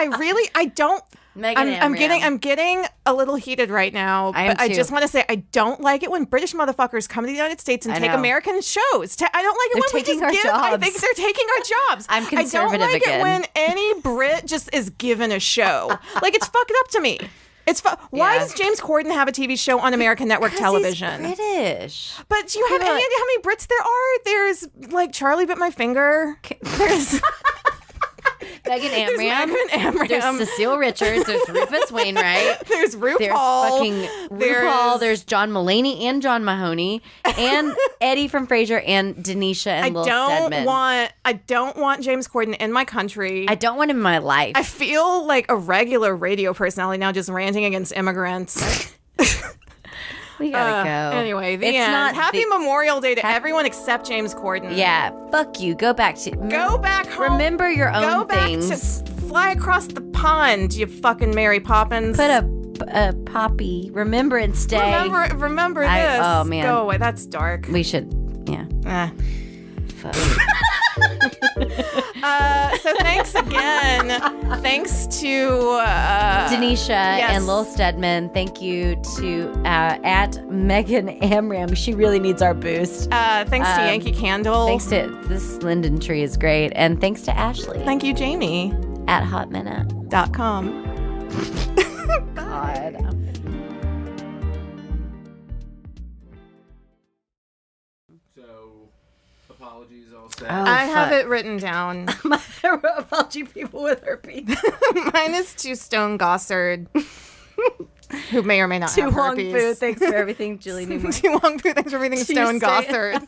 I don't. I'm getting a little heated right now, but I just want to say I don't like it when British motherfuckers come to the United States and take American shows. I don't like it when we just give. I think they're taking our jobs. I'm conservative again. I don't like it when any Brit just is given a show. Like, it's fucked up to me. Why does James Corden have a TV show on American network television? He's British. But do you have any idea how many Brits there are? There's like Charlie Bit My Finger. There's Meghan Amram. There's Cecile Richards. There's Rufus Wainwright. There's RuPaul. There's fucking RuPaul. There's John Mulaney and John Mahoney and Eddie from Frasier and Denitia and Lil Steadman. I don't want James Corden in my country. I don't want him in my life. I feel like a regular radio personality now, just ranting against immigrants. We gotta go. Anyway, the end. Happy Memorial Day to everyone except James Corden. Yeah, fuck you. Go back home. Remember your own things. Go back to fly across the pond, you fucking Mary Poppins. Put a poppy. Remembrance Day. Remember this. Oh man, go away. That's dark. We should. Yeah. Fuck. So thanks again. Thanks to Denitia and Lil Steadman. Thank you to at Meghan Amram. She really needs our boost. Thanks to Yankee Candle. Thanks to this linden tree is great. And thanks to Ashley. Thank you, Jamie. At hotminute.com. God. Apologies all set. I have it written down. Apology people with herpes. Mine is to Stone Gossard, who may or may not have herpes. Too Long Fu, thanks for everything, Julie Newmar. Too Long Fu, thanks for everything, Stone Gossard.